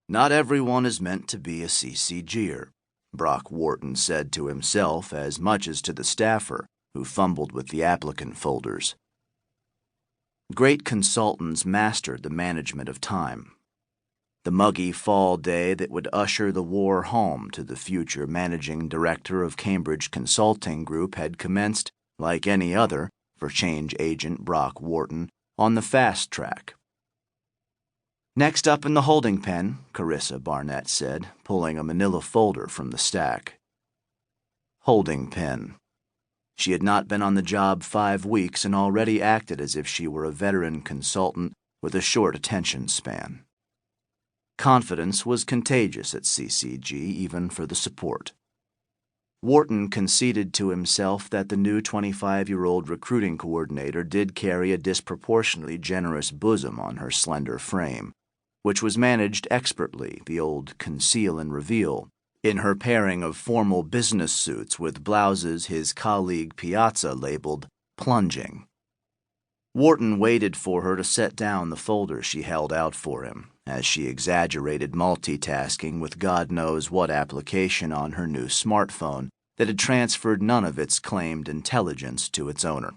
Not everyone is meant to be a CCGer, Brock Wharton said to himself as much as to the staffer, who fumbled with the applicant folders. Great consultants mastered the management of time. The muggy fall day that would usher the war home to the future managing director of Cambridge Consulting Group had commenced, like any other, for change agent Brock Wharton, on the fast track. "Next up in the holding pen," Carissa Barnett said, pulling a manila folder from the stack. Holding pen. She had not been on the job 5 weeks and already acted as if she were a veteran consultant with a short attention span. Confidence was contagious at CCG, even for the support. Wharton conceded to himself that the new 25-year-old recruiting coordinator did carry a disproportionately generous bosom on her slender frame, which was managed expertly, the old conceal and reveal, in her pairing of formal business suits with blouses his colleague Piazza labeled plunging. Wharton waited for her to set down the folder she held out for him, as she exaggerated multitasking with God knows what application on her new smartphone that had transferred none of its claimed intelligence to its owner.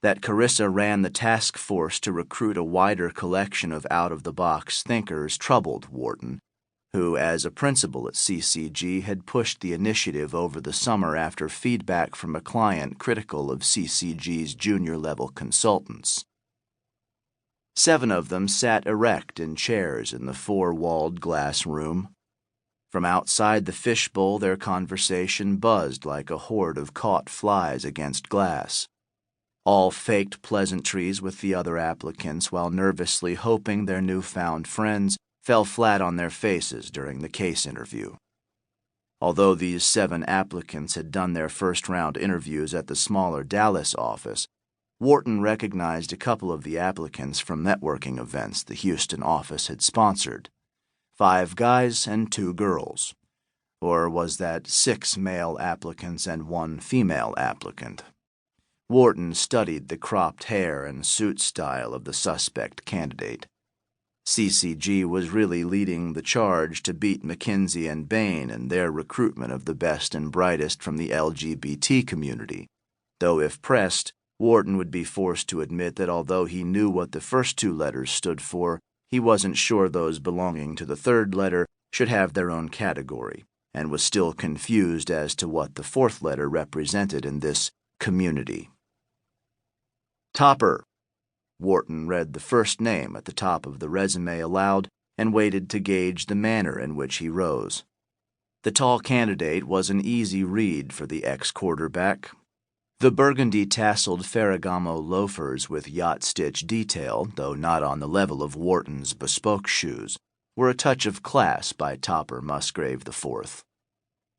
That Carissa ran the task force to recruit a wider collection of out-of-the-box thinkers troubled Wharton, who, as a principal at CCG, had pushed the initiative over the summer after feedback from a client critical of CCG's junior-level consultants. 7 of them sat erect in chairs in the 4-walled glass room. From outside the fishbowl their conversation buzzed like a horde of caught flies against glass. All faked pleasantries with the other applicants while nervously hoping their newfound friends fell flat on their faces during the case interview. Although these 7 applicants had done their first-round interviews at the smaller Dallas office, Wharton recognized a couple of the applicants from networking events the Houston office had sponsored. 5 guys and 2 girls. Or was that 6 male applicants and 1 female applicant? Wharton studied the cropped hair and suit style of the suspect candidate. CCG was really leading the charge to beat McKinsey and Bain in their recruitment of the best and brightest from the LGBT community, though if pressed, Wharton would be forced to admit that although he knew what the first 2 letters stood for, he wasn't sure those belonging to the 3rd letter should have their own category, and was still confused as to what the 4th letter represented in this community. Topper. Wharton read the first name at the top of the resume aloud and waited to gauge the manner in which he rose. The tall candidate was an easy read for the ex-quarterback. The burgundy-tasseled Ferragamo loafers with yacht-stitch detail, though not on the level of Wharton's bespoke shoes, were a touch of class by Topper Musgrave IV.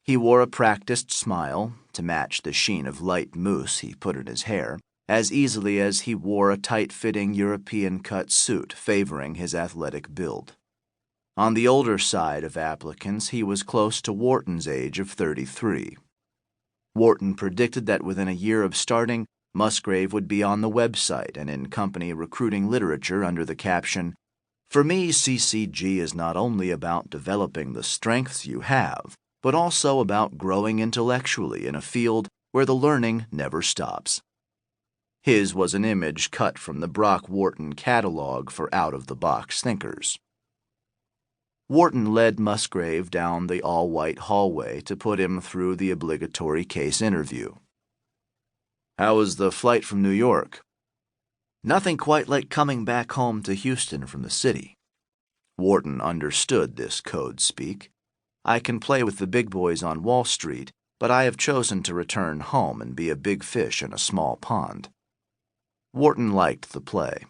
He wore a practiced smile, to match the sheen of light mousse he put in his hair, as easily as he wore a tight-fitting European-cut suit favoring his athletic build. On the older side of applicants, he was close to Wharton's age of 33. Wharton predicted that within a year of starting, Musgrave would be on the website and in company recruiting literature under the caption, "For me, CCG is not only about developing the strengths you have, but also about growing intellectually in a field where the learning never stops." His was an image cut from the Brock Wharton catalog for out-of-the-box thinkers. Wharton led Musgrave down the all-white hallway to put him through the obligatory case interview. "How was the flight from New York?" "Nothing quite like coming back home to Houston from the city." Wharton understood this code speak. "I can play with the big boys on Wall Street, but I have chosen to return home and be a big fish in a small pond." Wharton liked the play.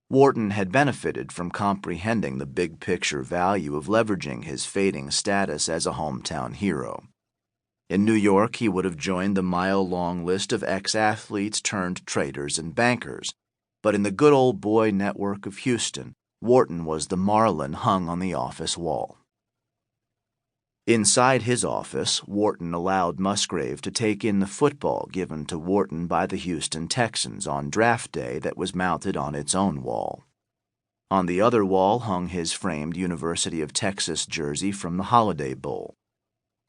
Wharton had benefited from comprehending the big-picture value of leveraging his fading status as a hometown hero. In New York, he would have joined the mile-long list of ex-athletes turned traders and bankers, but in the good old boy network of Houston, Wharton was the marlin hung on the office wall. Inside his office, Wharton allowed Musgrave to take in the football given to Wharton by the Houston Texans on draft day that was mounted on its own wall. On the other wall hung his framed University of Texas jersey from the Holiday Bowl.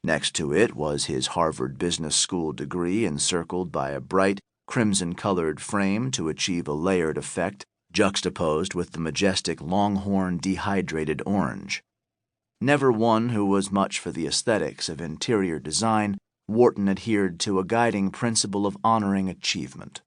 Next to it was his Harvard Business School degree encircled by a bright, crimson-colored frame to achieve a layered effect juxtaposed with the majestic Longhorn dehydrated orange. Never one who was much for the aesthetics of interior design, Wharton adhered to a guiding principle of honoring achievement.